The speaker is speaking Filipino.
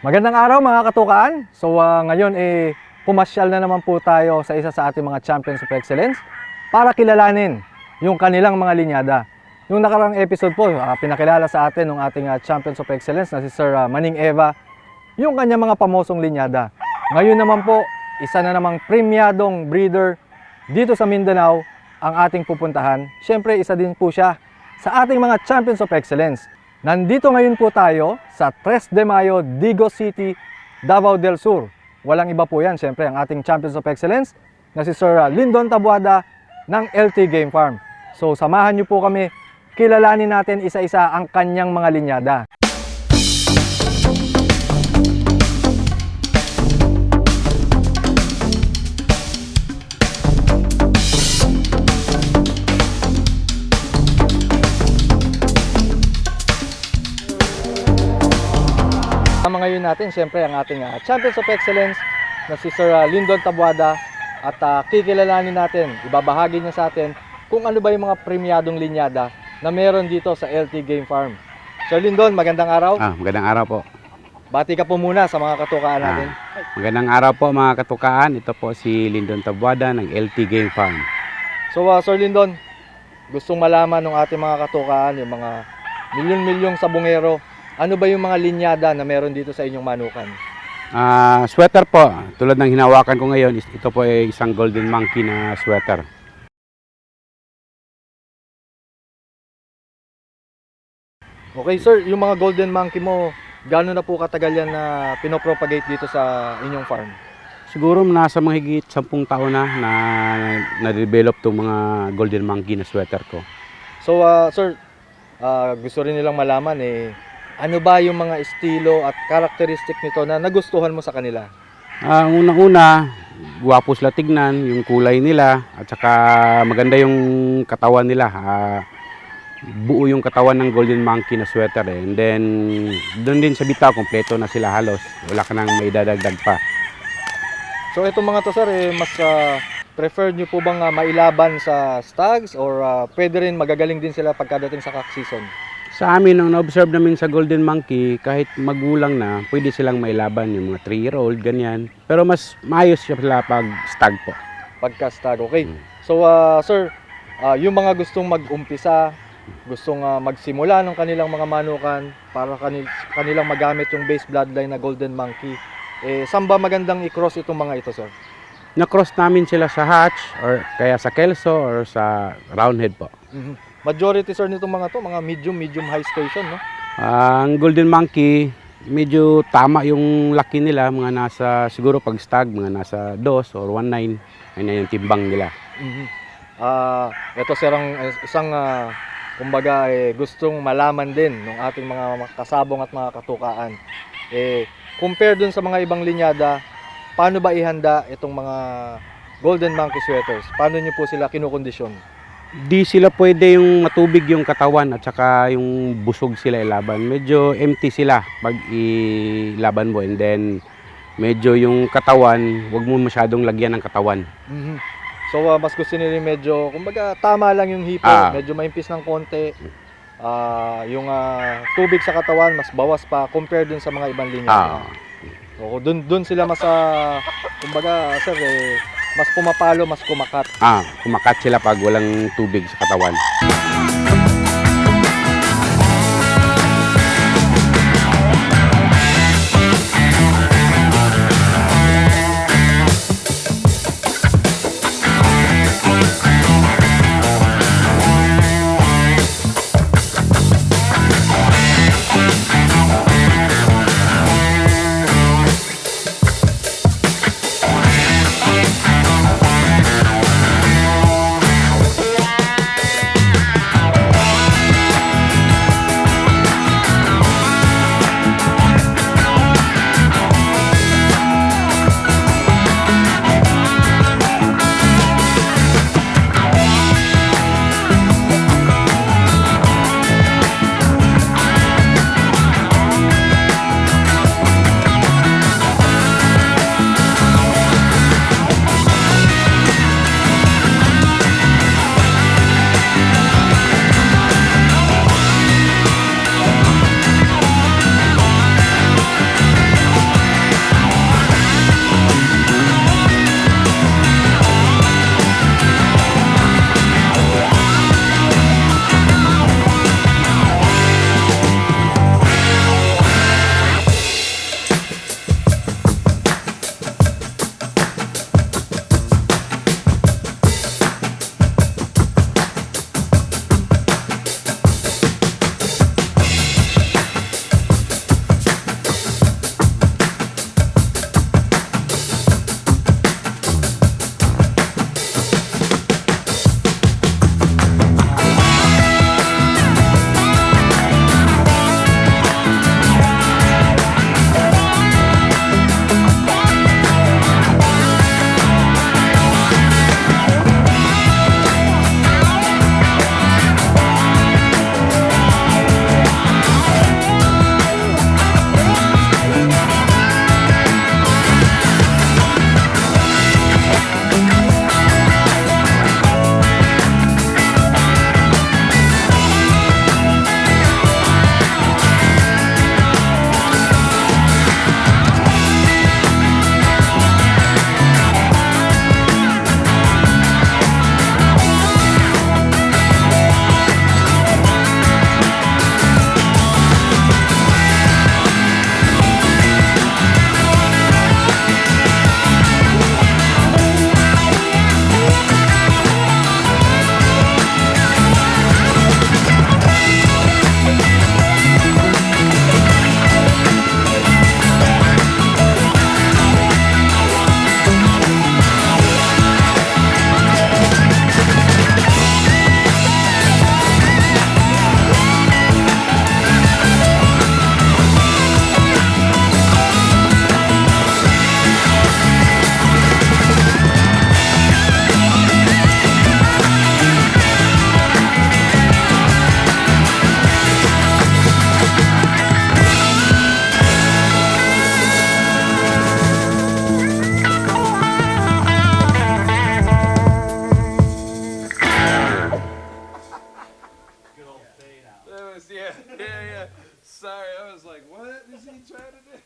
Magandang araw mga katukaan. Ngayon pumasyal na naman po tayo sa isa sa ating mga Champions of Excellence para kilalanin yung kanilang mga linyada. Yung nakarang episode po, pinakilala sa atin ng ating Champions of Excellence na si Sir Maning Eva, yung kanyang mga pamosong linyada. Ngayon naman po, isa na namang premiadong breeder dito sa Mindanao ang ating pupuntahan. Siyempre, isa din po siya sa ating mga Champions of Excellence. Nandito ngayon po tayo sa 3 de Mayo, Digos City, Davao del Sur. Walang iba po yan, siyempre, ang ating Champions of Excellence na si Sir Lyndon Taboada ng LT Game Farm. So, samahan niyo po kami, kilalanin natin isa-isa ang kanyang mga linyada. Ngayon natin, siyempre, ang ating Champions of Excellence na si Sir Lyndon Taboada at kikilalanin natin, ibabahagi niya sa atin kung ano ba yung mga premiadong linyada na meron dito sa LT Game Farm. Sir Lyndon, magandang araw. Magandang araw po. Bati ka po muna sa mga katukaan natin. Magandang araw po mga katukaan. Ito po si Lyndon Taboada ng LT Game Farm. So Sir Lyndon, gustong malaman ng ating mga katukaan, yung mga milyon-milyong sabungero, ano ba yung mga linyada na meron dito sa inyong manukan? Sweater po. Tulad ng hinawakan ko ngayon, ito po ay isang golden monkey na sweater. Okay sir, yung mga golden monkey mo, gaano na po katagal yan na pinopropagate dito sa inyong farm? Siguro nasa mga higit 10 taon na na-develop itong mga golden monkey na sweater ko. So sir, gusto rin nilang malaman ano ba yung mga estilo at karakteristik nito na nagustuhan mo sa kanila? Unang-una, guwapo sila tignan, yung kulay nila, at saka maganda yung katawan nila. Buo yung katawan ng golden monkey na sweater And then, doon din sa bitaw, kompleto na sila halos. Wala ka nang may dadagdag pa. So itong mga to sir, mas preferred nyo po bang mailaban sa stags or pwede rin magagaling din sila pagkadating sa cock season? Sa amin, nung na-observe namin sa golden monkey, kahit magulang na, pwede silang mailaban, yung mga 3-year-old, ganyan. Pero mas maayos sila pag stag po. Pagka stag, okay. So sir, yung mga gustong mag-umpisa, gustong magsimula ng kanilang mga manukan para kanilang magamit yung base bloodline na golden monkey, saan ba magandang i-cross itong mga ito sir? Na-cross namin sila sa hatch, or kaya sa kelso, or sa roundhead po. Majority sir nitong mga to, mga medium high station, no? Ang golden monkey, medyo tama yung laki nila, mga nasa, siguro pag stag, mga nasa 2 or 1.9, ayun yung timbang nila. Ito sir ang isang, kumbaga, gustong malaman din ng ating mga kasabong at mga katukaan. Compare dun sa mga ibang linyada, paano ba ihanda itong mga golden monkey sweaters? Paano nyo po sila kinukondisyon? Di sila pwede yung matubig yung katawan at saka yung busog sila ilaban. Medyo empty sila pag ilaban mo, and then medyo yung katawan, wag mo masyadong lagyan ng katawan. So mas gusto nila medyo, kumbaga tama lang yung hipo, medyo maimpis ng konti. Yung tubig sa katawan mas bawas pa compare dun sa mga ibang linya. So dun sila mas kumbaga sir mas pumapalo, mas kumakat. Kumakat sila pag walang tubig sa katawan. Yeah, yeah. Sorry, I was like, what is he trying to do?